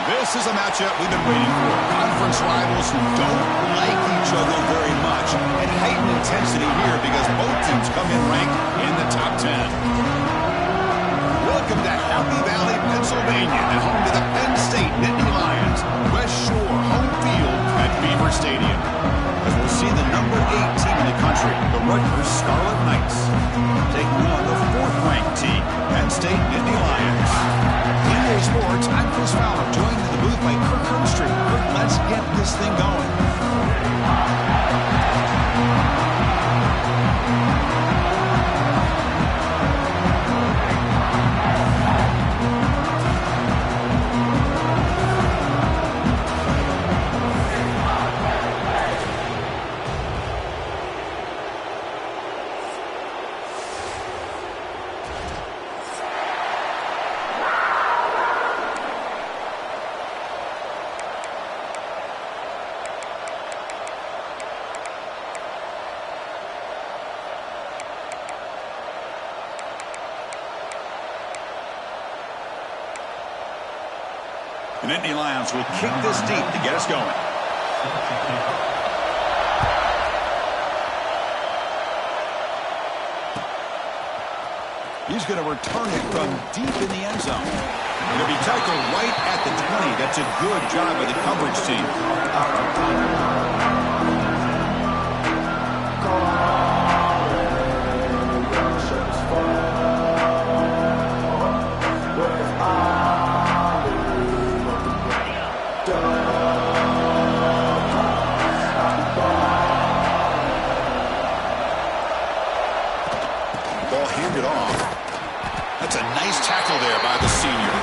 This is a matchup we've been waiting for. Conference rivals who don't like each other very much. And heightened intensity here because both teams come in ranked in the top 10. Welcome to Happy Valley, Pennsylvania, and home to the Penn State Nittany Lions. West Shore home field at Beaver Stadium. As we'll see the number 8 team in the country, the Rutgers Scarlet Knights, taking on the 4th-ranked team, Penn State Nittany Lions. EA Sports, I'm Chris Fowler, joined in the booth by Kirk Herbstreit. Kirk, let's get this thing going. The Nittany Lions will kick this deep to get us going. He's going to return it from deep in the end zone. It'll be tackled right at the 20. That's a good job by the coverage team. Handed off. That's a nice tackle there by the senior.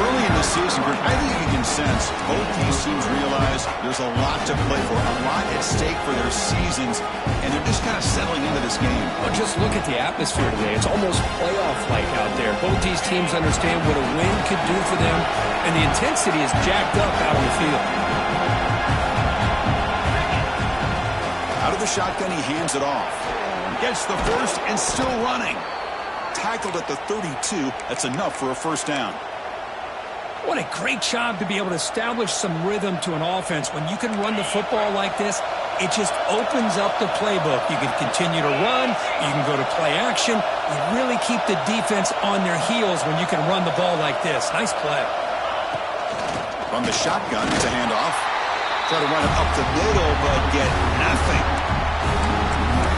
Early in the season, I think you can sense both these teams realize there's a lot to play for, a lot at stake for their seasons, and they're just kind of settling into this game. Well, just look at the atmosphere today. It's almost playoff-like out there. Both these teams understand what a win could do for them, and the intensity is jacked up out on the field. Out of the shotgun, he hands it off. Gets the first and still running. Tackled at the 32. That's enough for a first down. What a great job to be able to establish some rhythm to an offense. When you can run the football like this, it just opens up the playbook. You can continue to run. You can go to play action. You really keep the defense on their heels when you can run the ball like this. Nice play. From the shotgun, it's a handoff. Try to run it up the middle, but get nothing.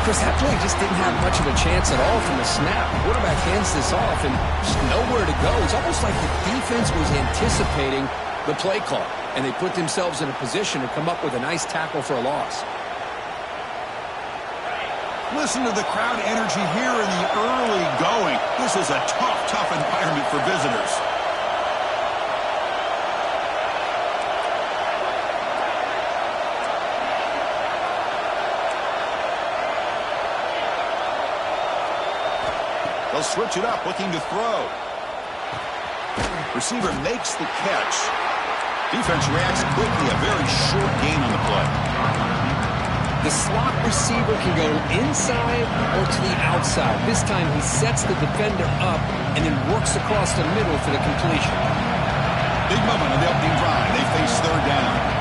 Chris, that play just didn't have much of a chance at all from the snap. Quarterback hands this off and just nowhere to go. It's almost like the defense was anticipating the play call, and they put themselves in a position to come up with a nice tackle for a loss. Listen to the crowd energy here in the early going. This is a tough environment for visitors. They'll switch it up, looking to throw. Receiver makes the catch. Defense reacts quickly, a very short gain on the play. The slot receiver can go inside or to the outside. This time he sets the defender up and then works across the middle for the completion. Big moment on the opening drive. They face third down.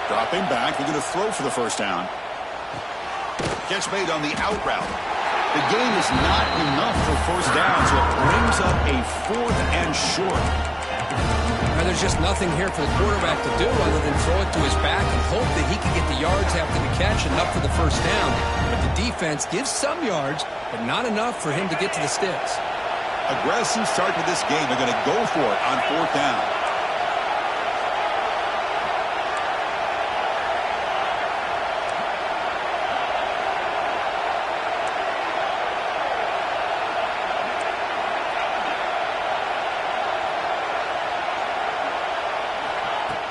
Dropping back, they're going to throw for the first down. Catch made on the out route. The gain is not enough for first down, so it brings up a 4th and short. Now, there's just nothing here for the quarterback to do other than throw it to his back and hope that he can get the yards after the catch, enough for the first down. But the defense gives some yards, but not enough for him to get to the sticks. Aggressive start to this game. They're going to go for it on 4th down.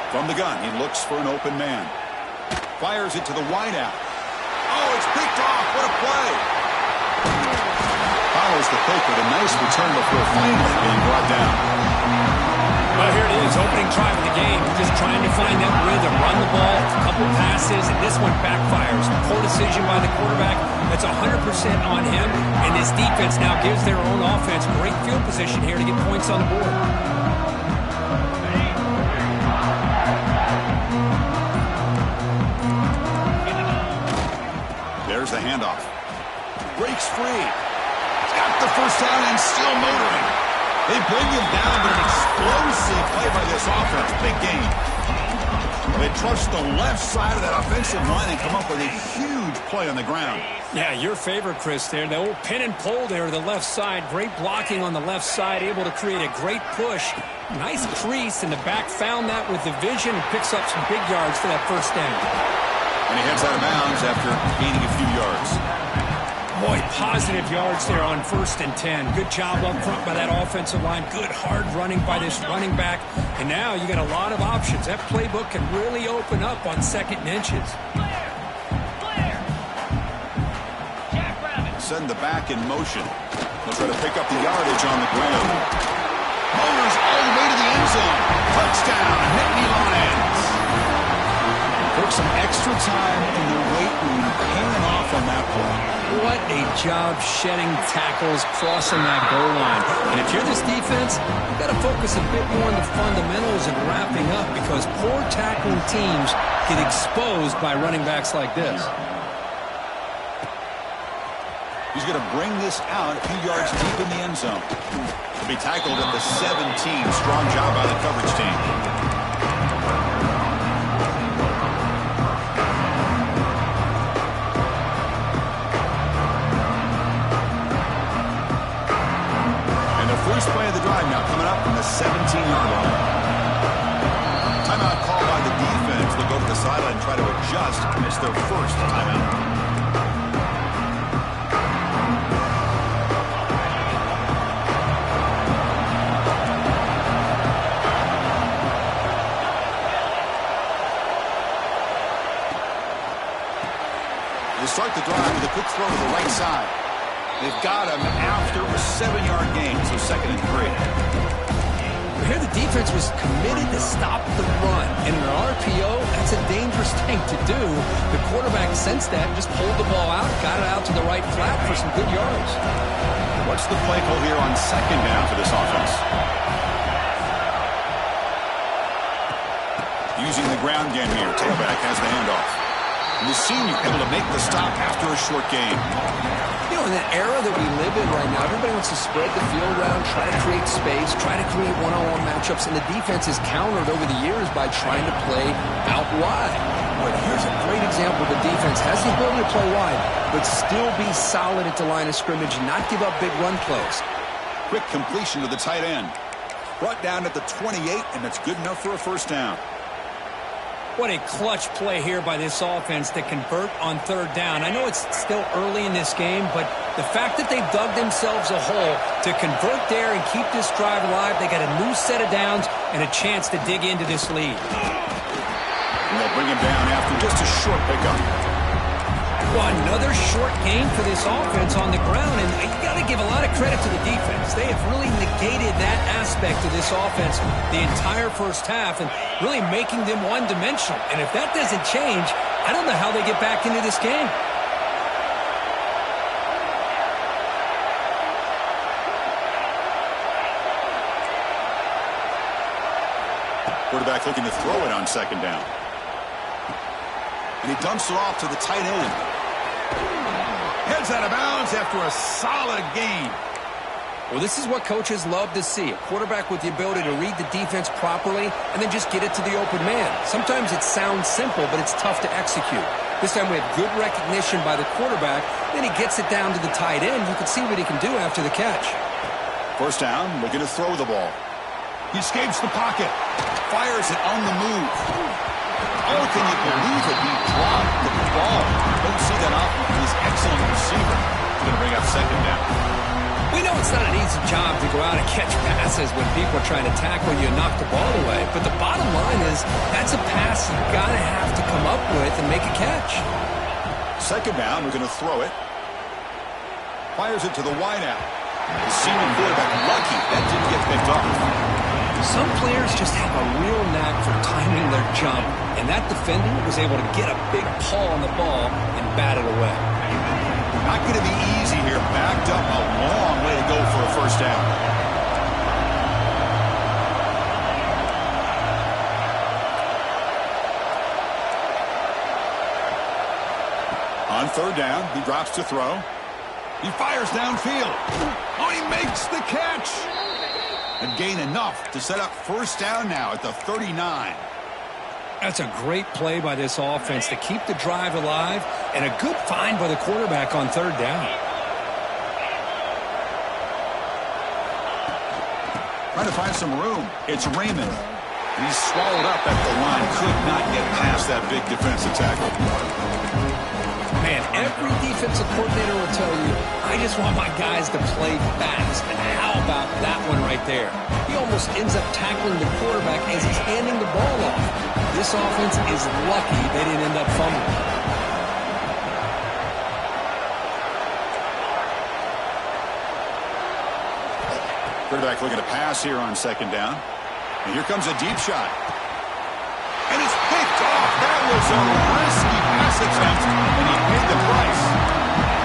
From the gun, he looks for an open man. Fires it to the wideout. Oh, it's picked off. What a play. Follows the pick with a nice return before finally being brought down. Well, here it is, opening drive of the game. Just trying to find that rhythm, run the ball, a couple passes, and this one backfires. Poor decision by the quarterback. That's 100% on him, and this defense now gives their own offense great field position here to get points on the board. There's the handoff. Breaks free. Got the first down and still motoring. They bring him down, but an explosive play by this offense. Big game. They trust the left side of that offensive line and come up with a huge play on the ground. Yeah, your favorite, Chris, there. The old pin and pull there to the left side. Great blocking on the left side, able to create a great push. Nice crease, and the back found that with the vision and picks up some big yards for that first down. And he heads out of bounds after gaining a few yards. Boy, positive yards there on 1st and 10. Good job up front by that offensive line. Good hard running by this running back. And now you got a lot of options. That playbook can really open up on 2nd and inches. Send the back in motion. They'll try to pick up the yardage on the ground. Motors all the way to the end zone. Touchdown, Nittany Lions. Took some extra time in the weight room paying off on that play. What a job shedding tackles, crossing that goal line. And if you're this defense, you've got to focus a bit more on the fundamentals and wrapping up, because poor tackling teams get exposed by running backs like this. He's going to bring this out a few yards deep in the end zone. He'll be tackled at the 17. Strong job by the coverage team. First play of the drive now coming up from the 17-yard line. Timeout call by the defense. They'll go to the sideline and try to adjust. Miss their first timeout. They start the drive with a quick throw to the right side. They've got him after a 7-yard gain, so 2nd and 3. Here the defense was committed to stop the run. In an RPO, that's a dangerous thing to do. The quarterback sensed that, just pulled the ball out, got it out to the right flat for some good yards. What's the play call here on 2nd down for this offense? Using the ground game here. Tailback has the handoff. And the senior able to make the stop after a short gain. You know, in the era that we live in right now, everybody wants to spread the field around, try to create space, try to create one-on-one matchups, and the defense is countered over the years by trying to play out wide. But here's a great example. The defense has the ability to play wide, but still be solid at the line of scrimmage and not give up big run plays. Quick completion to the tight end. Brought down at the 28, and that's good enough for a first down. What a clutch play here by this offense to convert on 3rd down. I know it's still early in this game, but the fact that they've dug themselves a hole to convert there and keep this drive alive, they got a new set of downs and a chance to dig into this lead. And they'll bring him down after just a short pickup. Well, another short gain for this offense on the ground, and you got to give a lot of credit to the defense. They have really negated that aspect of this offense the entire first half and really making them one-dimensional. And if that doesn't change, I don't know how they get back into this game. Quarterback looking to throw it on 2nd down. And he dumps it off to the tight end. Heads out of bounds after a solid gain. Well, this is what coaches love to see. A quarterback with the ability to read the defense properly and then just get it to the open man. Sometimes it sounds simple, but it's tough to execute. This time we have good recognition by the quarterback. Then he gets it down to the tight end. You can see what he can do after the catch. First down, looking to throw the ball. He escapes the pocket. Fires it on the move. Oh, can you believe it? He dropped the ball. Don't see that often from this excellent receiver. He's going to bring up 2nd down. We know it's not an easy job to go out and catch passes when people are trying to tackle you and knock the ball away. But the bottom line is that's a pass you've got to have to come up with and make a catch. 2nd down, we're going to throw it. Fires it to the wideout. The senior quarterback lucky that didn't get picked off. Some players just have a real knack for timing their jump, and that defender was able to get a big paw on the ball and bat it away. Not going to be easy here. Backed up a long way to go for a first down. On third down, he drops to throw. He fires downfield. Oh, he makes the catch. And gain enough to set up first down now at the 39. That's a great play by this offense to keep the drive alive, and a good find by the quarterback on third down. Trying to find some room. It's Raymond. And he's swallowed up at the line. Could not get past that big defensive tackle. Man, every defensive coordinator will tell you, I just want my guys to play fast. And how about that one right there? He almost ends up tackling the quarterback as he's handing the ball off. This offense is lucky they didn't end up fumbling. Quarterback looking to pass here on second down. And here comes a deep shot. And it's picked off. That was a risky pass attempt, and he paid the price.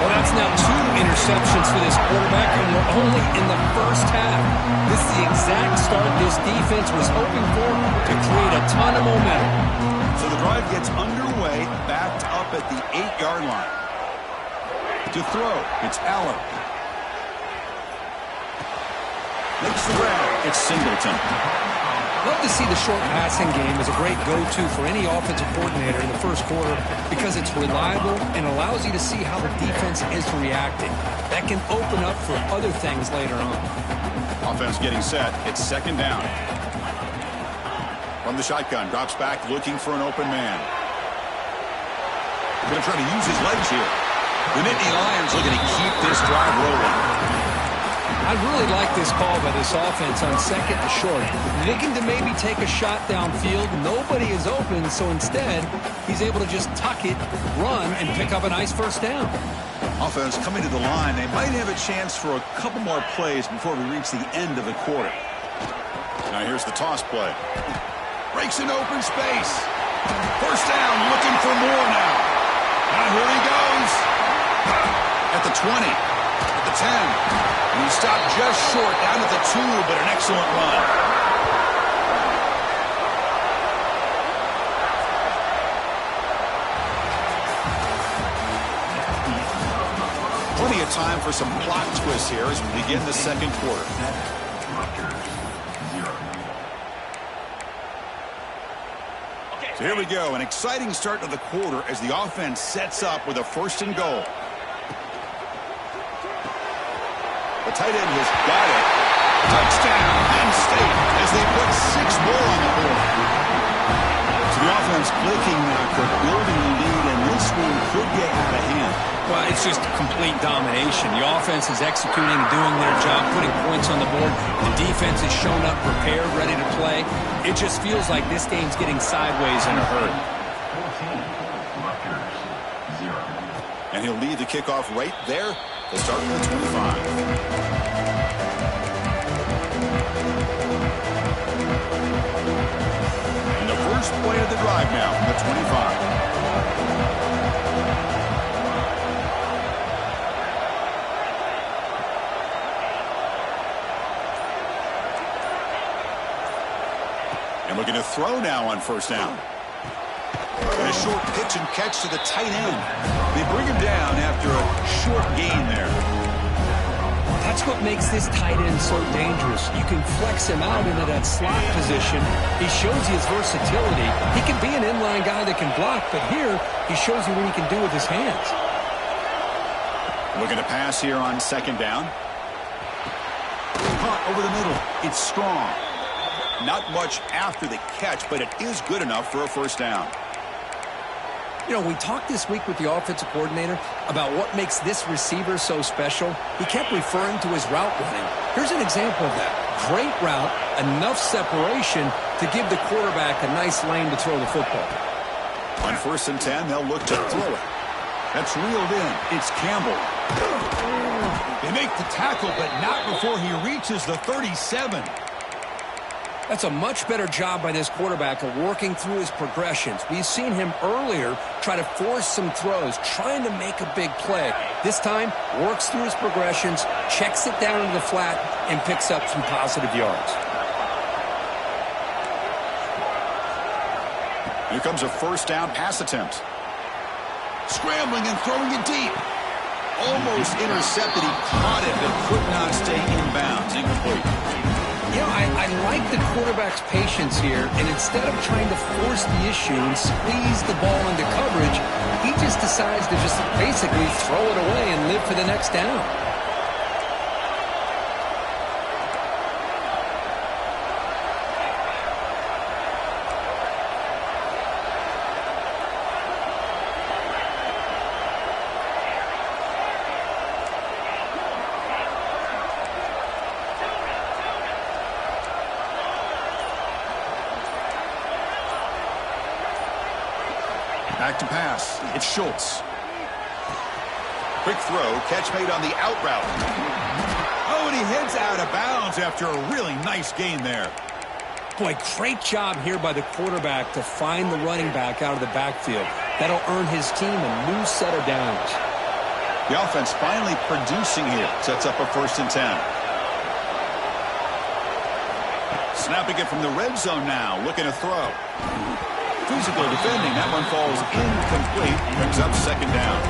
Well, that's now 2 interceptions for this quarterback, and we're only in the first half. This is the exact start this defense was hoping for to create a ton of momentum. So the drive gets underway, backed up at the 8-yard line. To throw, it's Allen. Makes the grab. It's Singleton. Love to see the short passing game as a great go-to for any offensive coordinator in the first quarter because it's reliable and allows you to see how the defense is reacting. That can open up for other things later on. Offense getting set. It's second down. From the shotgun, drops back looking for an open man. Going to try to use his legs here. The Nittany Lions looking to keep this drive rolling. I really like this call by this offense on second and short. Looking to maybe take a shot downfield. Nobody is open, so instead, he's able to just tuck it, run, and pick up a nice first down. Offense coming to the line. They might have a chance for a couple more plays before we reach the end of the quarter. Now here's the toss play. Breaks an open space. First down, looking for more now. Now here he goes. At the 20. At the 10. And he stopped just short, down at the 2, but an excellent run. Plenty of time for some plot twists here as we begin the second quarter. So here we go, an exciting start to the quarter as the offense sets up with a first and goal. The tight end has got it. Touchdown, Penn State, as they put 6 more on the board. So the offense clicking now, building a lead, and this one could get out of hand. Well, it's just complete domination. The offense is executing, doing their job, putting points on the board. The defense has shown up, prepared, ready to play. It just feels like this game's getting sideways in a hurry. And he'll lead the kickoff right there. They'll start from the 25. And the first play of the drive now from the 25. And looking to throw now on first down. And a short pitch and catch to the tight end. They bring him down after a short gain there. That's what makes this tight end so dangerous. You can flex him out into that slot position. He shows you his versatility. He can be an inline guy that can block, but here he shows you what he can do with his hands. Looking to pass here on second down. Caught over the middle. It's strong. Not much after the catch, but it is good enough for a first down. You know, we talked this week with the offensive coordinator about what makes this receiver so special. He kept referring to his route running. Here's an example of that. Great route, enough separation to give the quarterback a nice lane to throw the football. On first and 10, they'll look to throw it. That's reeled in. It's Campbell. They make the tackle, but not before he reaches the 37. That's a much better job by this quarterback of working through his progressions. We've seen him earlier try to force some throws, trying to make a big play. This time, works through his progressions, checks it down into the flat, and picks up some positive yards. Here comes a first down pass attempt. Scrambling and throwing it deep. Almost intercepted. He caught it, but could not stay in bounds. Incomplete. You know, I like the quarterback's patience here, and instead of trying to force the issue and squeeze the ball into coverage, he just decides to just basically throw it away and live for the next down. Back to pass. It's Schultz. Quick throw. Catch made on the out route. Oh, and he heads out of bounds after a really nice gain there. Boy, great job here by the quarterback to find the running back out of the backfield. That'll earn his team a new set of downs. The offense finally producing here. Sets up a 1st and 10. Snapping it from the red zone now. Looking to throw. Physical defending. That one falls incomplete. Brings up 2nd down.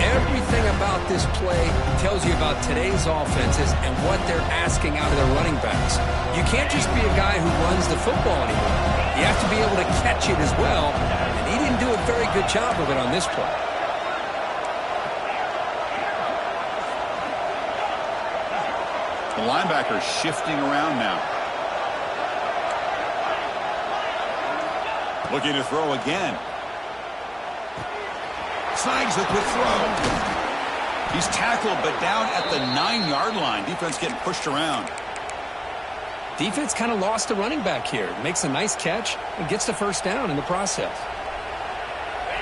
Everything about this play tells you about today's offenses and what they're asking out of their running backs. You can't just be a guy who runs the football anymore. You have to be able to catch it as well, and he didn't do a very good job of it on this play. The linebacker shifting around now. Looking to throw again. Snags the quick throw. He's tackled, but down at the 9-yard line. Defense getting pushed around. Defense kind of lost the running back here. Makes a nice catch and gets the 1st down in the process.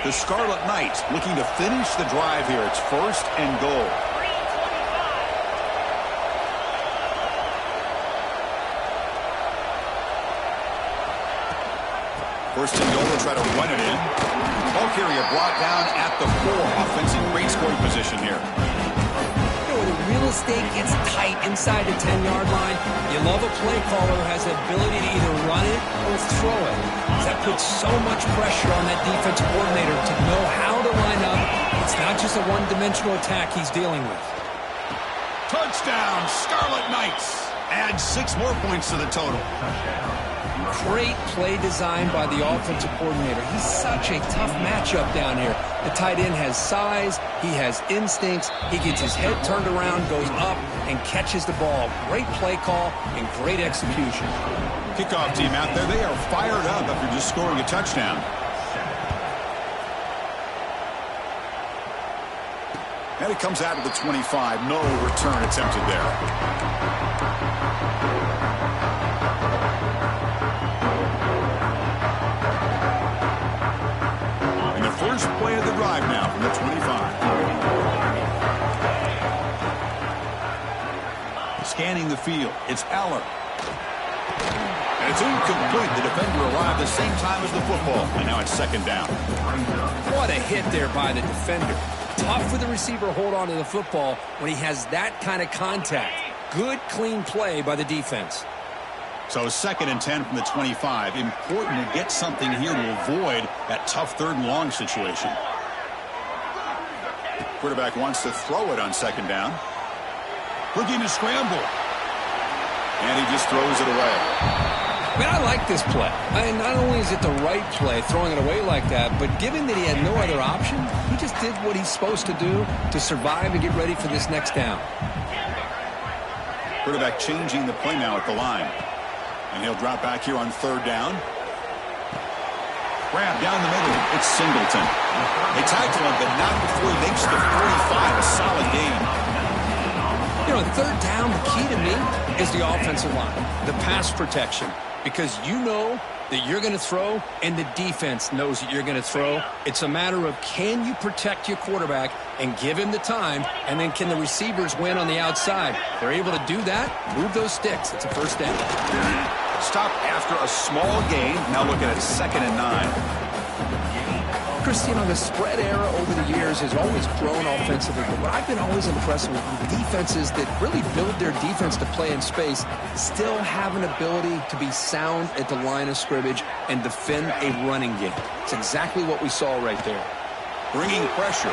The Scarlet Knights looking to finish the drive here. It's 1st and goal. First and goal, will try to run it in. Ball carrier brought down at the 4. Offense in great scoring position here. You know, when the real estate gets tight inside the 10-yard line, you love a play caller who has the ability to either run it or throw it. That puts so much pressure on that defensive coordinator to know how to line up. It's not just a one-dimensional attack he's dealing with. Touchdown, Scarlet Knights. Add 6 more points to the total. Great play design by the offensive coordinator. He's such a tough matchup down here. The tight end has size, he has instincts, he gets his head turned around, goes up, and catches the ball. Great play call and great execution. Kickoff team out there, they are fired up after just scoring a touchdown. And it comes out of the 25. No return attempted there. First play of the drive now from the 25. Scanning the field, it's Eller. And it's incomplete. The defender arrived the same time as the football, and now it's 2nd down. What a hit there by the defender. Tough for the receiver to hold on to the football when he has that kind of contact. Good, clean play by the defense. So 2nd and 10 from the 25. Important to get something here to avoid that tough 3rd and long situation. Quarterback wants to throw it on 2nd down. Looking to scramble. And he just throws it away. Man, I like this play. Not only is it the right play, throwing it away like that, but given that he had no other option, he just did what he's supposed to do to survive and get ready for this next down. Quarterback changing the play now at the line. And he'll drop back here on 3rd down. Grab down the middle. It's Singleton. They tackle him, but not before he makes the 45. A solid gain. You know, 3rd down, the key to me is the offensive line, the pass protection. Because you know that you're going to throw, and the defense knows that you're going to throw. It's a matter of, can you protect your quarterback and give him the time, and then can the receivers win on the outside? If they're able to do that, move those sticks. It's a first down. Stop after a small gain. Now looking at 2nd and 9. Christine, the spread era over the years has always grown offensively, but what I've been always impressed with defenses that really build their defense to play in space still have an ability to be sound at the line of scrimmage and defend a running game. It's exactly what we saw right there. Bringing pressure.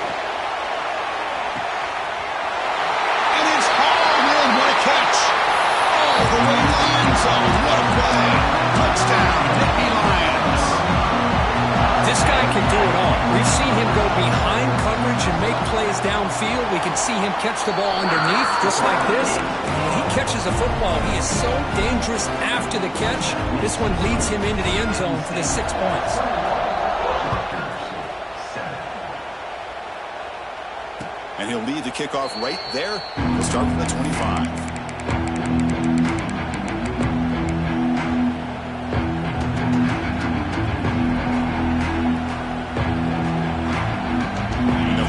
And it's hauled in. What a catch. All the way to the end zone. What a play. Touchdown, Nittany Lions. This guy can do it all. We've seen him go behind coverage and make plays downfield. We can see him catch the ball underneath, just like this. When he catches a football, he is so dangerous after the catch. This one leads him into the end zone for the 6 points. And he'll lead the kickoff right there. We'll start from the 25.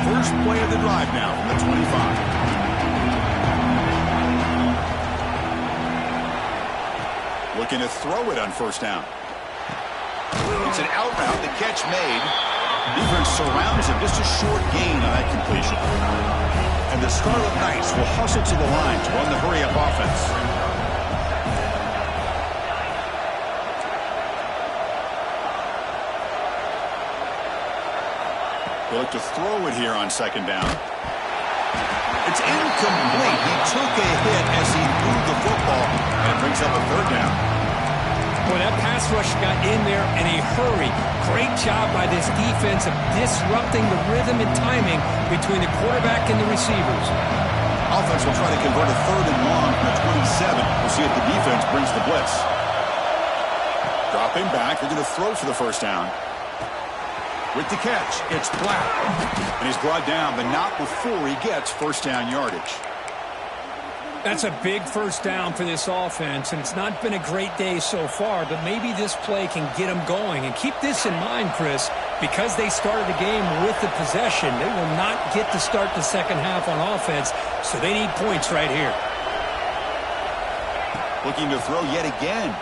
First play of the drive now from the 25. Looking to throw it on first down. It's an out route, the catch made. Defense surrounds him, just a short gain on that completion. And the Scarlet Knights will hustle to the line to run the hurry-up offense. They look to throw it here on 2nd down. It's incomplete. He took a hit as he threw the football, and it brings up a 3rd down. Boy, that pass rush got in there in a hurry. Great job by this defense of disrupting the rhythm and timing between the quarterback and the receivers. Offense will try to convert a 3rd and long from the 27. We'll see if the defense brings the blitz. Dropping back. They're going to throw for the first down. With the catch, it's Black. And he's brought down, but not before he gets first down yardage. That's a big first down for this offense, and it's not been a great day so far, but maybe this play can get them going. And keep this in mind, Chris, because they started the game with the possession, they will not get to start the second half on offense, so they need points right here. Looking to throw yet again.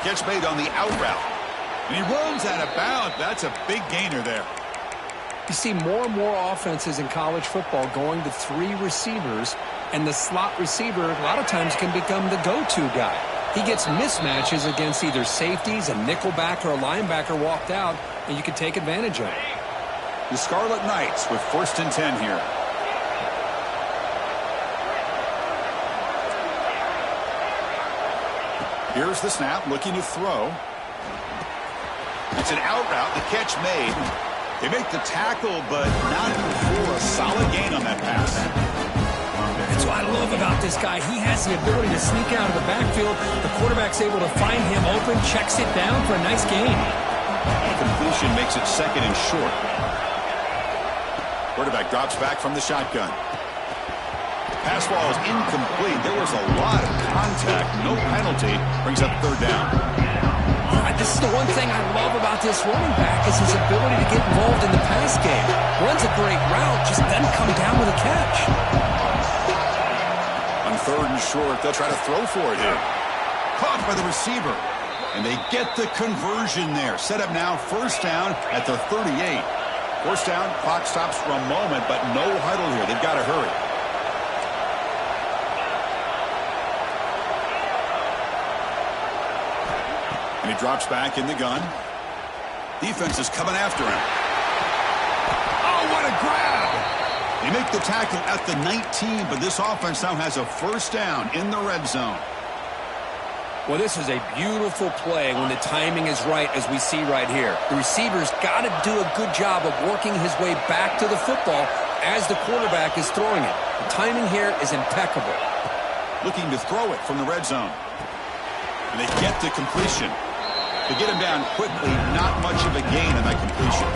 Catch made on the out route. And he runs out of bounds. That's a big gainer there. You see more and more offenses in college football going to 3 receivers, and the slot receiver a lot of times can become the go-to guy. He gets mismatches against either safeties, a nickelback, or a linebacker walked out, and you can take advantage of it. The Scarlet Knights with 1st and 10 here. Here's the snap, looking to throw. It's an out route, the catch made. They make the tackle, but not before a solid gain on that pass. That's what I love about this guy. He has the ability to sneak out of the backfield. The quarterback's able to find him open, checks it down for a nice gain. Completion makes it 2nd and short. Quarterback drops back from the shotgun. Pass ball is incomplete. There was a lot of contact, no penalty. Brings up 3rd down. This is the one thing I love about this running back is his ability to get involved in the pass game. Runs a great route, just doesn't come down with a catch. On 3rd and short, they'll try to throw for it here. Caught by the receiver. And they get the conversion there. Set up now, first down at the 38. First down, clock stops for a moment, but no huddle here. They've got to hurry. And he drops back in the gun. Defense is coming after him. Oh, what a grab! They make the tackle at the 19, but this offense now has a first down in the red zone. Well, this is a beautiful play when the timing is right, as we see right here. The receiver's got to do a good job of working his way back to the football as the quarterback is throwing it. The timing here is impeccable. Looking to throw it from the red zone. And they get the completion. They get him down quickly, not much of a gain on that completion.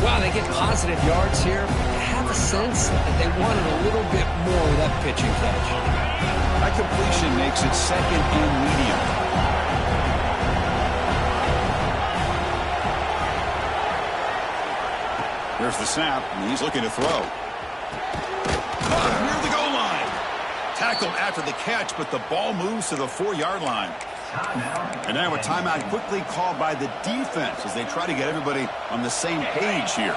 Wow, they get positive yards here. I have a sense that they wanted a little bit more with that pitch and catch. That completion makes it 2nd and medium. Here's the snap, and he's looking to throw. Caught near the goal line. Tackled after the catch, but the ball moves to the 4-yard line. And now a timeout quickly called by the defense as they try to get everybody on the same page here.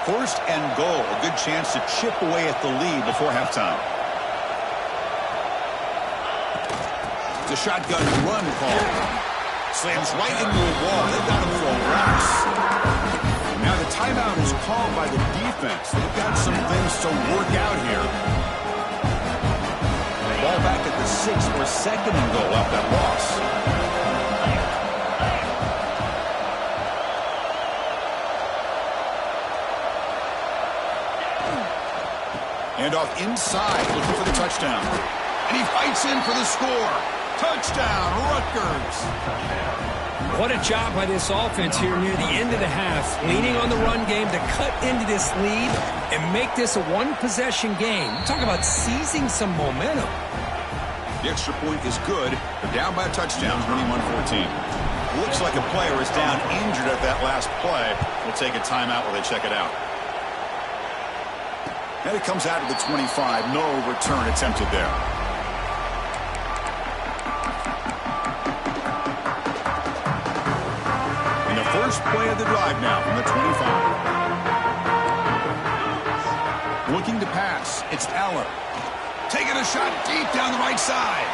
First and goal, a good chance to chip away at the lead before halftime. It's a shotgun run call. Slams right into the wall. They've got him for a loss. Now the timeout is called by the defense. They've got some things to work out here. Ball back at the 6 or second and goal off that loss. And off inside, looking for the touchdown. And he fights in for the score. Touchdown, Rutgers. What a job by this offense here near the end of the half, leaning on the run game to cut into this lead and make this a one-possession game. Talk about seizing some momentum. The extra point is good. They're down by a touchdown, 21-14. Looks like a player is down injured at that last play. We'll take a timeout while they check it out. And it comes out of the 25. No return attempted there. And the first play of the drive now from the 25. Looking to pass. It's Aller. Taking a shot deep down the right side.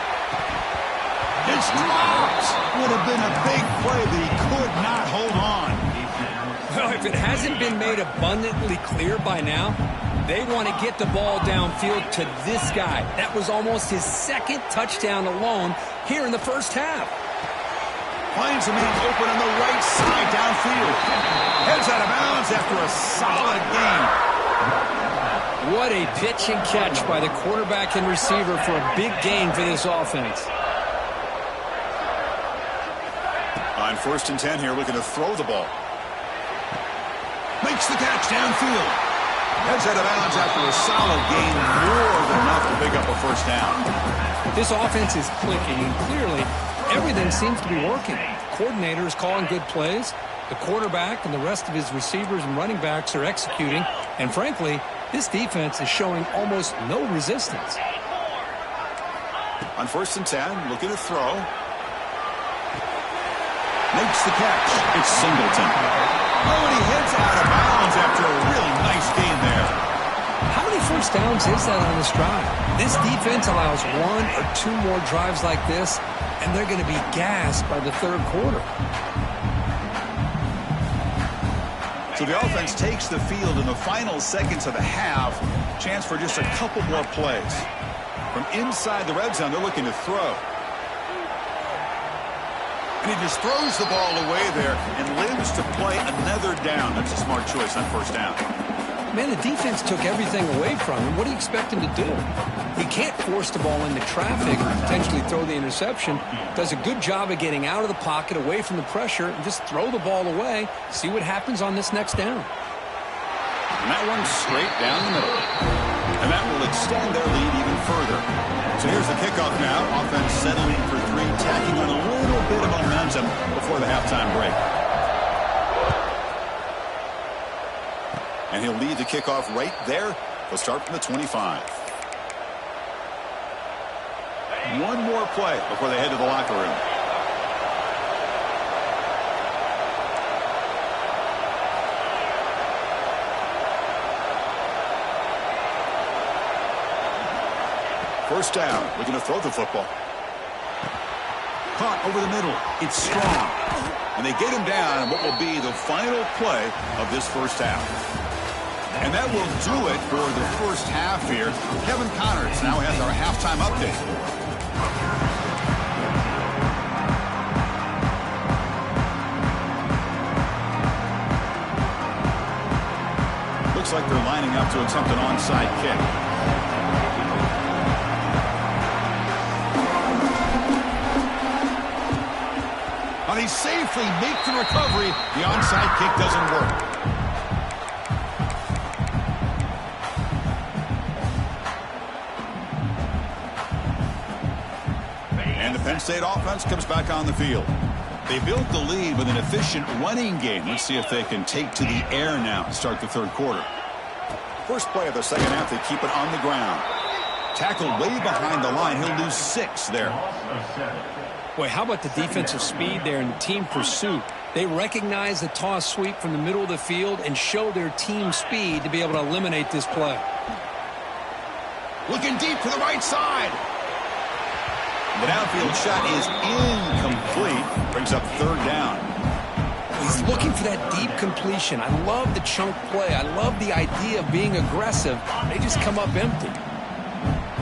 It's dropped. Would have been a big play, but he could not hold on. Well, if it hasn't been made abundantly clear by now, they want to get the ball downfield to this guy. That was almost his second touchdown alone here in the first half. Finds a man open on the right side downfield. Heads out of bounds after a solid game. What a pitch and catch by the quarterback and receiver for a big gain for this offense. On 1st and 10 here, looking to throw the ball. Makes the catch downfield. Heads out of bounds after a solid gain, more than enough to pick up a first down. This offense is clicking, and clearly everything seems to be working. The coordinator is calling good plays. The quarterback and the rest of his receivers and running backs are executing. And frankly, this defense is showing almost no resistance. On 1st and 10, looking to throw. Makes the catch. It's Singleton. Oh, and he heads out of bounds after a really nice gain there. How many first downs is that on this drive? This defense allows 1 or 2 more drives like this, and they're going to be gassed by the 3rd quarter. So the offense takes the field in the final seconds of the half. Chance for just a couple more plays. From inside the red zone, they're looking to throw. And he just throws the ball away there and lives to play another down. That's a smart choice on 1st down. Man, the defense took everything away from him. What do you expect him to do? He can't force the ball into traffic or potentially throw the interception. Does a good job of getting out of the pocket, away from the pressure, and just throw the ball away. See what happens on this next down. And that one straight down the middle. And that will extend their lead even further. So here's the kickoff now. Offense settling for 3, tacking on a little bit of momentum before the halftime break. And he'll lead the kickoff right there. They'll start from the 25. One more play before they head to the locker room. First down, looking to throw the football. Caught over the middle. It's strong. And they get him down in what will be the final play of this first half. And that will do it for the first half here. Kevin Connors now has our halftime update. Looks like they're lining up to attempt an onside kick. Now they safely make the recovery. The onside kick doesn't work. And the Penn State offense comes back on the field. They built the lead with an efficient running game. Let's see if they can take to the air now to start the third quarter. First play of the second half, they keep it on the ground. Tackled way behind the line. He'll lose 6 there. Boy, how about the defensive speed there and team pursuit? They recognize the toss sweep from the middle of the field and show their team speed to be able to eliminate this play. Looking deep to the right side. The downfield shot is incomplete. Brings up third down. He's looking for that deep completion. I love the chunk play. I love the idea of being aggressive. They just come up empty.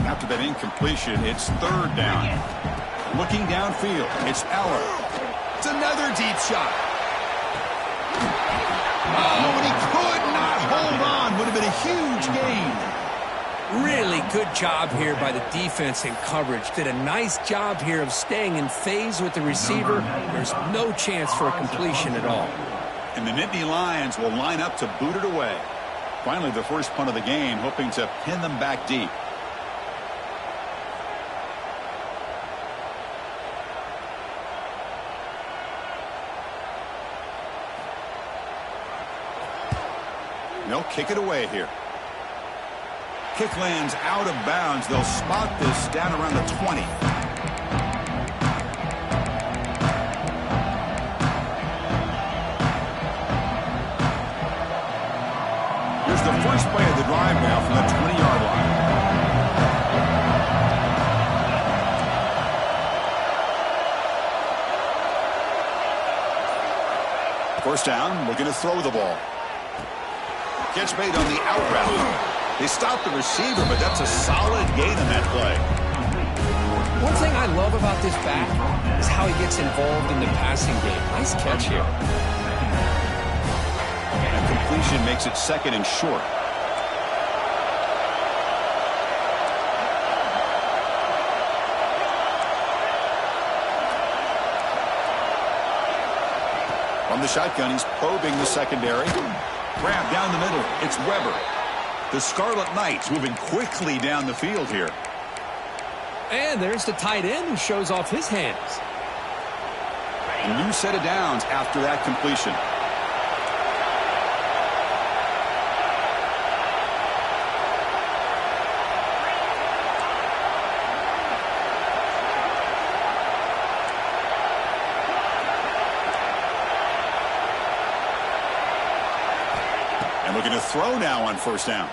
After that incompletion, it's third down. Looking downfield, it's Eller. It's another deep shot. Oh, and he could not hold on. Would have been a huge gain. Really good job here by the defense in coverage. Did a nice job here of staying in phase with the receiver. There's no chance for a completion at all. And the Nittany Lions will line up to boot it away. Finally, the first punt of the game, hoping to pin them back deep. They'll kick it away here. Kick lands out of bounds. They'll spot this down around the 20. Here's the first play of the drive now from the 20-yard line. First down, looking to throw the ball. Catch made on the out route. They stopped the receiver, but that's a solid gain on that play. One thing I love about this back is how he gets involved in the passing game. Nice catch here. And completion makes it second and short. From the shotgun, he's probing the secondary. Grab down the middle. It's Weber. The Scarlet Knights moving quickly down the field here. And there's the tight end who shows off his hands. A new set of downs after that completion. And looking to throw now on first down.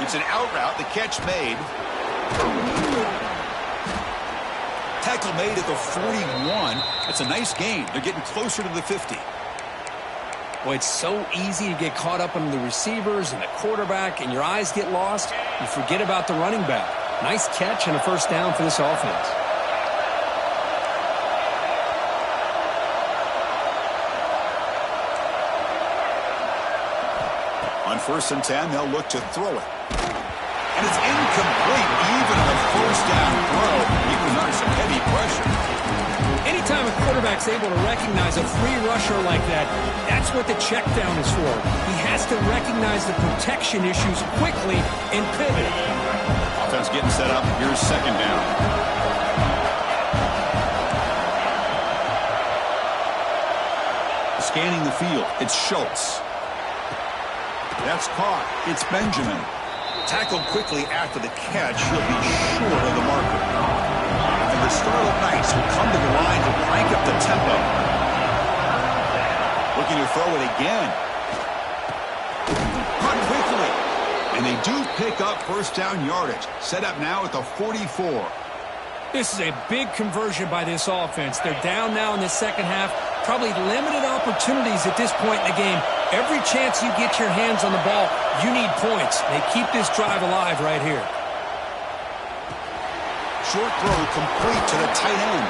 It's an out route. The catch made. Tackle made at the 41. That's a nice gain. They're getting closer to the 50. Boy, it's so easy to get caught up on the receivers and the quarterback, and your eyes get lost. You forget about the running back. Nice catch and a first down for this offense. On 1st and 10, they'll look to throw it. And it's incomplete, even on a first down throw. He was under some heavy pressure. Anytime a quarterback's able to recognize a free rusher like that, that's what the check down is for. He has to recognize the protection issues quickly and pivot. Offense getting set up. Here's second down. Scanning the field. It's Schultz. That's caught. It's Benjamin. Tackled quickly after the catch. He'll be short of the marker. And the Scarlet Knights will come to the line to crank up the tempo. Looking to throw it again. Caught quickly. And they do pick up first down yardage. Set up now at the 44. This is a big conversion by this offense. They're down now in the second half. Probably limited opportunities at this point in the game. Every chance you get your hands on the ball, you need points. They keep this drive alive right here. Short throw complete to the tight end.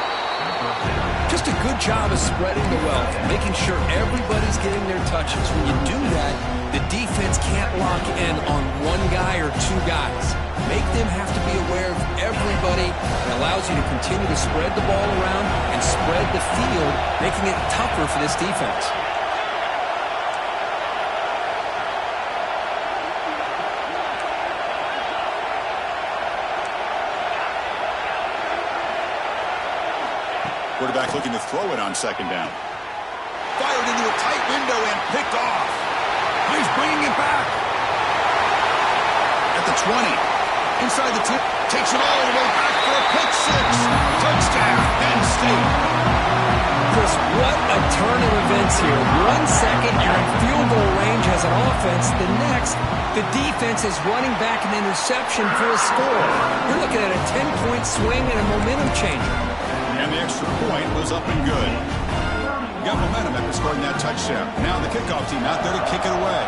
Just a good job of spreading the wealth, making sure everybody's getting their touches. When you do that, the defense can't lock in on one guy or two guys. Make them have to be aware of everybody. It allows you to continue to spread the ball around and spread the field, making it tougher for this defense. Quarterback looking to throw it on second down. Fired into a tight window and picked off. He's bringing it back. At the 20. Inside the 10. Takes it all the way back for a pick six. Touchdown, Penn State. Chris, what a turn of events here. 1 second, you're in field goal range as an offense. The next, the defense is running back an interception for a score. You're looking at a 10-point swing and a momentum changer. And the extra point was up and good. Got momentum after scoring that touchdown. Now the kickoff team out there to kick it away.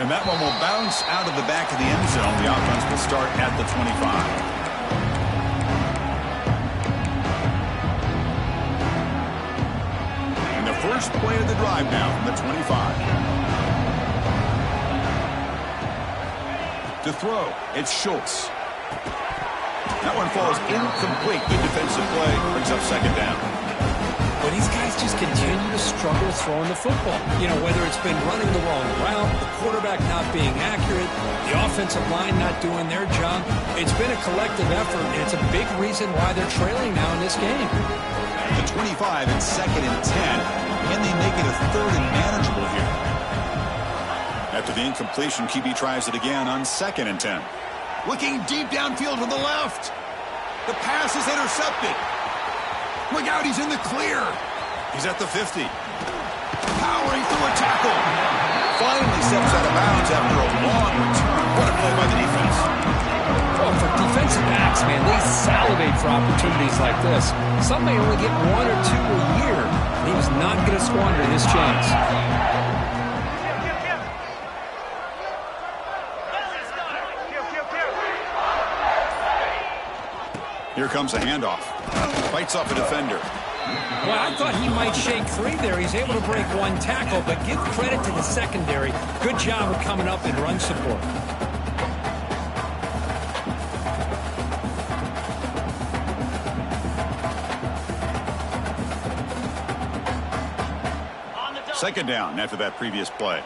And that one will bounce out of the back of the end zone. The offense will start at the 25. And the first play of the drive now from the 25. To throw, it's Schultz. That one falls incomplete. Good defensive play. Brings up second down. But these guys just continue to struggle throwing the football. You know, whether it's been running the wrong route, the quarterback not being accurate, the offensive line not doing their job. It's been a collective effort, and it's a big reason why they're trailing now in this game. The 25 and 2nd and 10. Can they make it a 3rd and manageable here? After the incompletion, QB tries it again on 2nd and 10. Looking deep downfield to the left. The pass is intercepted. Look out, he's in the clear. He's at the 50. Powering through a tackle. Finally steps out of bounds after a long return. What a play by the defense. Well, for defensive backs, man, they salivate for opportunities like this. Some may only get 1 or 2 a year. He was not going to squander this chance. Here comes a handoff. Fights off a defender. Well, I thought he might shake free there. He's able to break 1 tackle, but give credit to the secondary. Good job of coming up in run support. Second down after that previous play.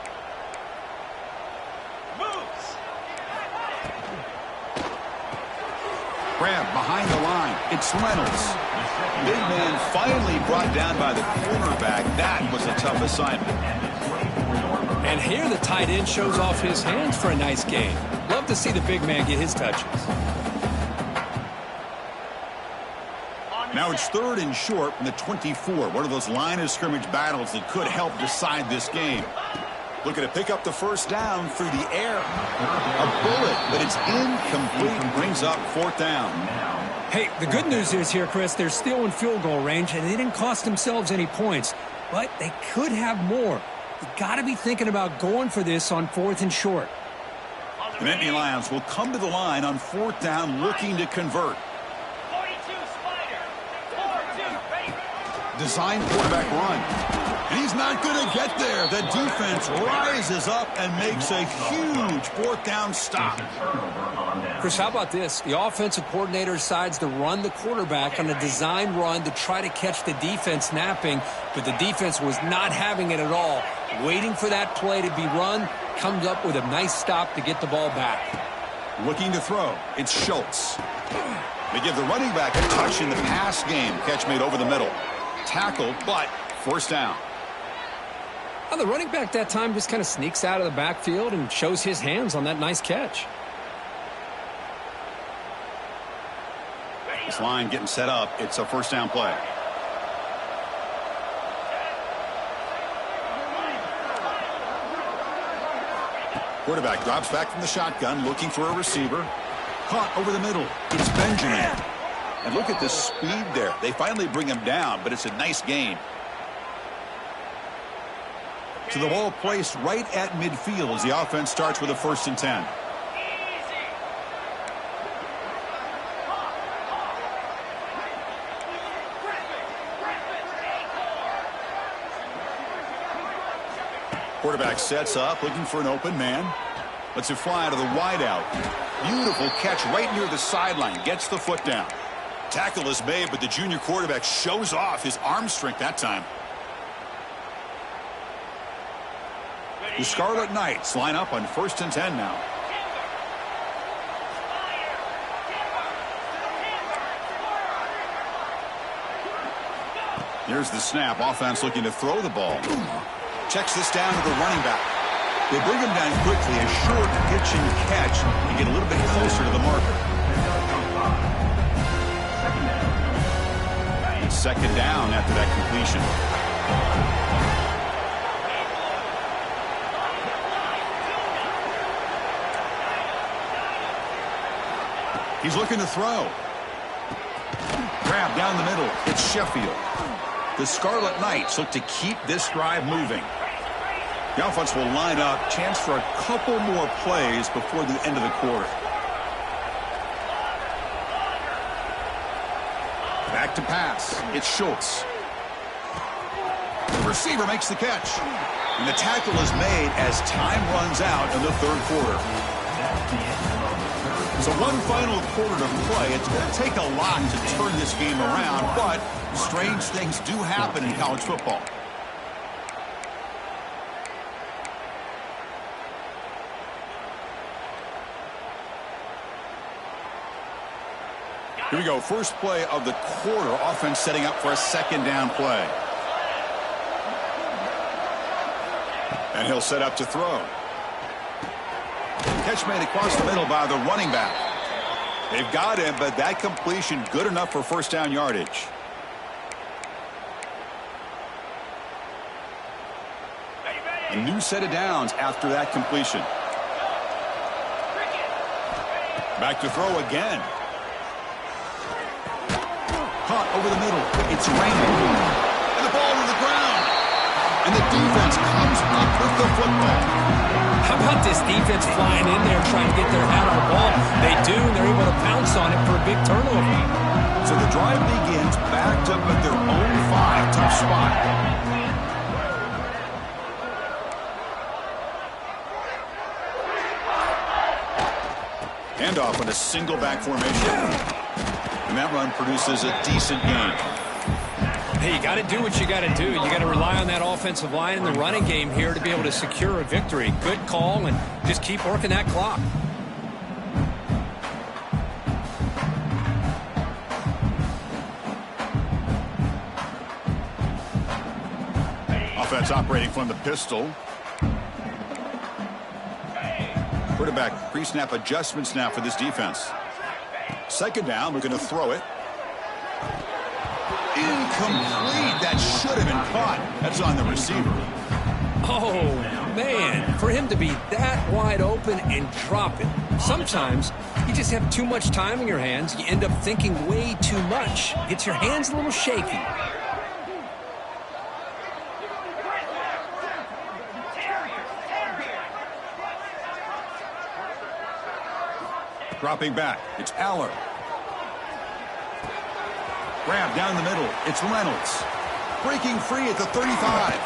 Grab behind the line. It's Reynolds. Big man finally brought down by the cornerback. That was a tough assignment. And here the tight end shows off his hands for a nice gain. Love to see the big man get his touches. Now it's 3rd and short from the 24. One of those line of scrimmage battles that could help decide this game. Looking to pick up the first down through the air. A bullet, but it's incomplete. Brings up 4th down. Hey, the good news is here, Chris, they're still in field goal range, and they didn't cost themselves any points. But they could have more. You got to be thinking about going for this on 4th and short. The Nittany Lions will come to the line on 4th down, looking to convert. Design quarterback run. And he's not going to get there. The defense rises up and makes a huge 4th down stop. Chris, how about this? The offensive coordinator decides to run the quarterback on a design run to try to catch the defense napping, but the defense was not having it at all. Waiting for that play to be run, comes up with a nice stop to get the ball back. Looking to throw. It's Schultz. They give the running back a touch in the pass game. Catch made over the middle. Tackled, but first down. Well, the running back that time just kind of sneaks out of the backfield and shows his hands on that nice catch. This line getting set up. It's a first down play. Quarterback drops back from the shotgun, looking for a receiver. Caught over the middle. It's Benjamin. And look at the speed there. They finally bring him down, but it's a nice gain. So the ball placed right at midfield as the offense starts with a 1st and 10. Quarterback sets up, looking for an open man. Lets it fly to the wideout. Beautiful catch right near the sideline. Gets the foot down. Tackle is made, but the junior quarterback shows off his arm strength that time. The Scarlet Knights line up on 1st and 10 now. Here's the snap. Offense looking to throw the ball. Checks this down to the running back. They bring him down quickly. A short pitch and catch to get a little bit closer to the marker. It's second down after that completion. He's looking to throw. Grab down the middle. It's Sheffield. The Scarlet Knights look to keep this drive moving. The offense will line up. Chance for a couple more plays before the end of the quarter. Back to pass. It's Schultz. The receiver makes the catch. And the tackle is made as time runs out in the third quarter. So one final quarter to play. It's going to take a lot to turn this game around, but strange things do happen in college football. Here we go. First play of the quarter. Offense setting up for a second down play. And he'll set up to throw. Catch made across the middle by the running back. They've got him, but that completion good enough for first down yardage. A new set of downs after that completion. Back to throw again. Caught over the middle. It's Raymond. And the ball to the ground. And the defense comes up with the football. How about this defense flying in there trying to get their hat on the ball? They do, and they're able to pounce on it for a big turnover. So the drive begins backed up at their own 5. Tough spot. Handoff in a single back formation. And that run produces a decent gain. Hey, you got to do what you got to do. You got to rely on that offensive line in the running game here to be able to secure a victory. Good call, and just keep working that clock. Offense operating from the pistol. Quarterback pre-snap adjustments now for this defense. Second down, we're going to throw it. Incomplete. That should have been caught. That's on the receiver. Oh, man. For him to be that wide open and drop it. Sometimes you just have too much time in your hands. You end up thinking way too much. Gets your hands a little shaky. Dropping back. It's Aller. Grab down the middle. It's Reynolds. Breaking free at the 35.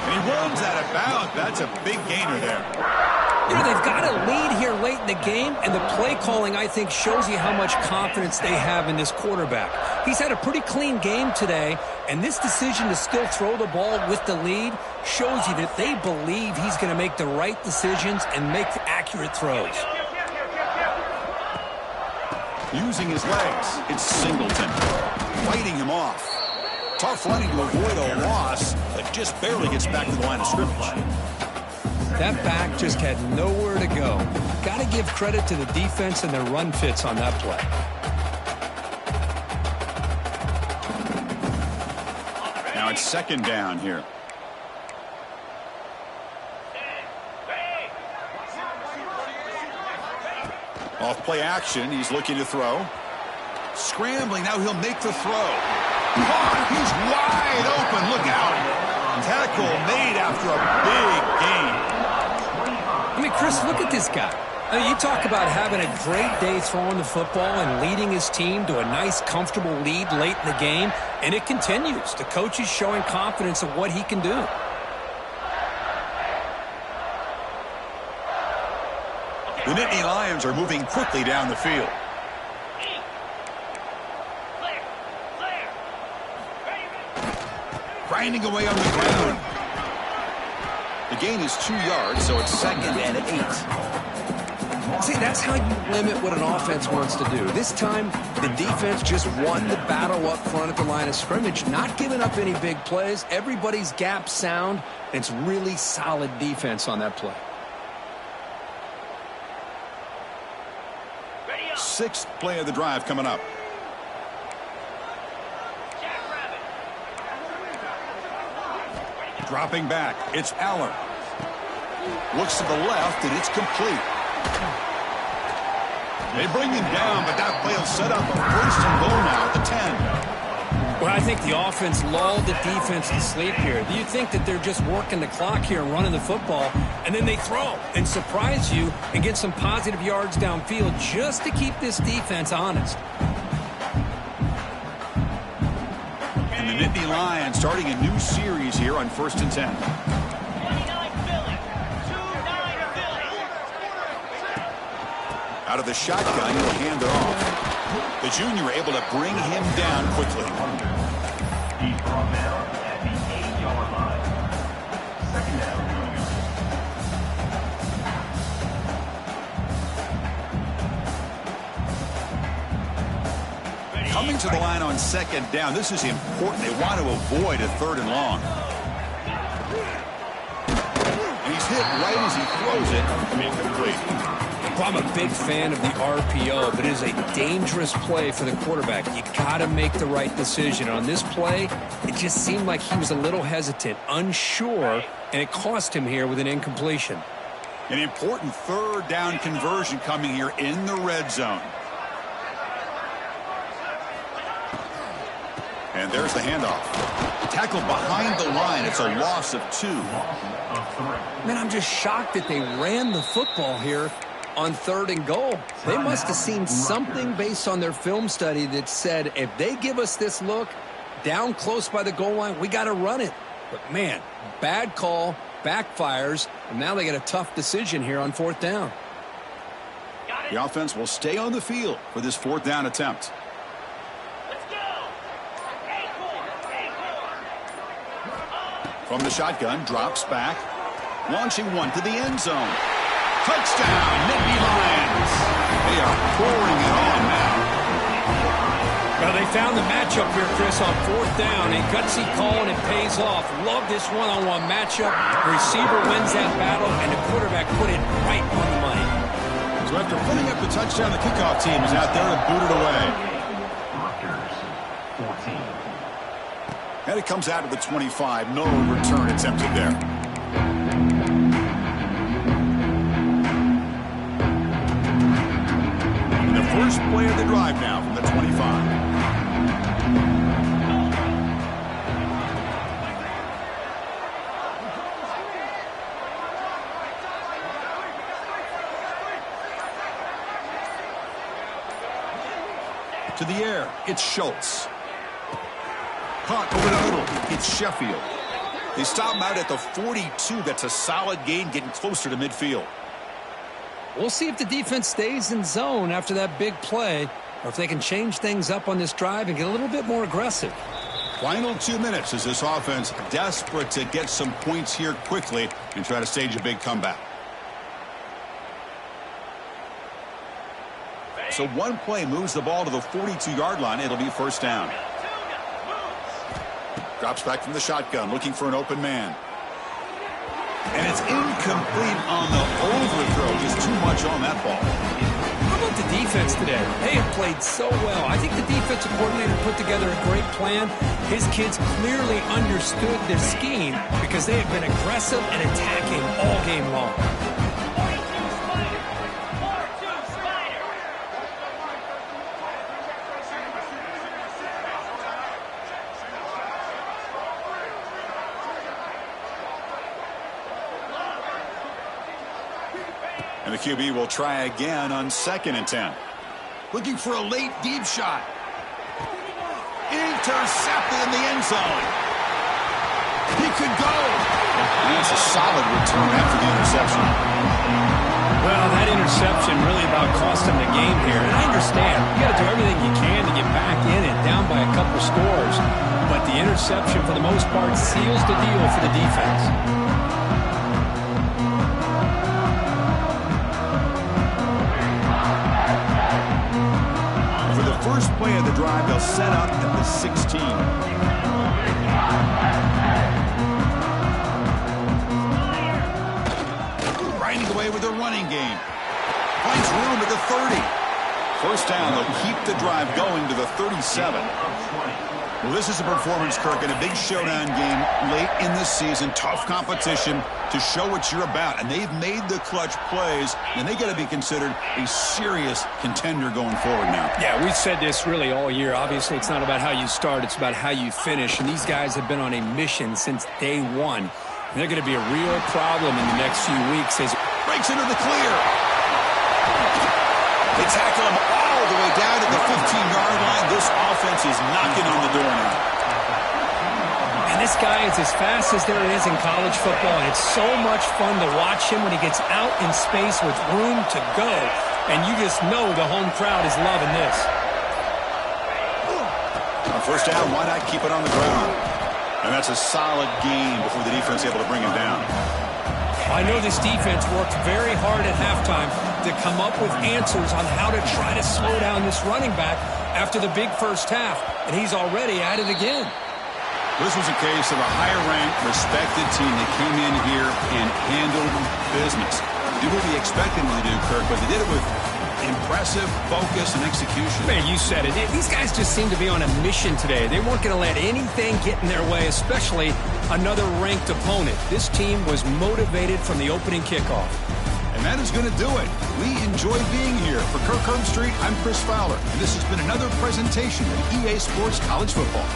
And he runs out of bounds. That's a big gainer there. You know, they've got a lead here late in the game, and the play calling, I think, shows you how much confidence they have in this quarterback. He's had a pretty clean game today, and this decision to still throw the ball with the lead shows you that they believe he's going to make the right decisions and make accurate throws. Using his legs, it's Singleton. Fighting him off. Tough running to avoid a loss, but just barely gets back to the line of scrimmage. That back just had nowhere to go. Got to give credit to the defense and their run fits on that play. Now it's second down here. Off play action, he's looking to throw. Scrambling, now he'll make the throw. Caught, he's wide open, look out. Tackle made after a big gain. I mean, Chris, look at this guy. I mean, you talk about having a great day throwing the football and leading his team to a nice, comfortable lead late in the game, and it continues. The coach is showing confidence of what he can do. The Nittany Lions are moving quickly down the field. Grinding away on the ground. The gain is 2 yards, so it's second and 8. See, that That's how you limit what an offense wants to do. This time, the defense just won the battle up front at the line of scrimmage, not giving up any big plays. Everybody's gap sound. It's really solid defense on that play. Sixth play of the drive coming up. Dropping back, it's Aller. Looks to the left, and it's complete. They bring him down, but that play will set up a first and goal now at the 10. Well, I think the offense lulled the defense to sleep here. Do you think that they're just working the clock here and running the football, and then they throw and surprise you and get some positive yards downfield just to keep this defense honest? And the Nittany Lions starting a new series here on 1st and 10. Out of the shotgun, he'll hand it off. The junior able to bring him down quickly. He's brought down at the 8-yard line. Second down. Coming to the line on 2nd down. This is important. They want to avoid a 3rd and long. And he's hit right as he throws it. Incomplete. Well, I'm a big fan of the RPO, but it is a dangerous play for the quarterback. You got to make the right decision. On this play, it just seemed like he was a little hesitant, unsure, and it cost him here with an incompletion. An important 3rd down conversion coming here in the red zone. And there's the handoff. Tackled behind the line. It's a loss of 2. Man, I'm just shocked that they ran the football here on 3rd and goal. They must have seen something based on their film study that said, if they give us this look down close by the goal line, we got to run it. But, man, bad call, backfires, and now they get a tough decision here on 4th down. The offense will stay on the field for this 4th down attempt. From the shotgun, drops back, launching one to the end zone. Touchdown, Nittany Lions. They are pouring it on now. Well, they found the matchup here, Chris, on 4th down. A gutsy call, and it pays off. Love this one-on-one matchup. The receiver wins that battle, and the quarterback put it right on the money. So after putting up the touchdown, the kickoff team is out there to boot it away. Rutgers 14. And it comes out to the 25. No return attempted there. And the first play of the drive now from the 25. To the air, it's Schultz. Caught over the middle, it's Sheffield. They stop him out at the 42. That's a solid gain, getting closer to midfield. We'll see if the defense stays in zone after that big play, or if they can change things up on this drive and get a little bit more aggressive. Final 2 minutes as this offense desperate to get some points here quickly and try to stage a big comeback. So one play moves the ball to the 42-yard line. It'll be 1st down. Drops back from the shotgun, looking for an open man. And it's incomplete on the overthrow. Just too much on that ball. How about the defense today? They have played so well. I think the defensive coordinator put together a great plan. His kids clearly understood their scheme because they have been aggressive and attacking all game long. And the QB will try again on 2nd and 10. Looking for a late deep shot. Intercepted in the end zone. He could go. And that's a solid return after the interception. Well, that interception really about cost him the game here. And I understand. You got to do everything you can to get back in and down by a couple scores. But the interception, for the most part, seals the deal for the defense. drive, they'll set up at the 16. Riding away with the running game. Finds room at the 30. First down, they'll keep the drive going to the 37. Well, this is a performance, Kirk, in a big showdown game late in the season. Tough competition to show what you're about. And they've made the clutch plays, and they got to be considered a serious contender going forward now. Yeah, we've said this really all year. Obviously, it's not about how you start. It's about how you finish. And these guys have been on a mission since day one. And they're going to be a real problem in the next few weeks as breaks into the clear. They tackle him all the way down to the 15-yard line. This offense is knocking on the door now. And this guy is as fast as there is in college football. And it's so much fun to watch him when he gets out in space with room to go. And you just know the home crowd is loving this. On first down, why not keep it on the ground? And that's a solid gain before the defense is able to bring him down. I know this defense worked very hard at halftime to come up with answers on how to try to slow down this running back after the big first half, and he's already at it again. This was a case of a higher-ranked, respected team that came in here and handled business. Did what we expected them to do, Kirk, but they did it with impressive focus and execution. Man, you said it. These guys just seem to be on a mission today. They weren't going to let anything get in their way, especially another ranked opponent. This team was motivated from the opening kickoff. And that is going to do it. We enjoy being here. For Kirk Herbstreit, I'm Chris Fowler, and this has been another presentation of EA Sports College Football.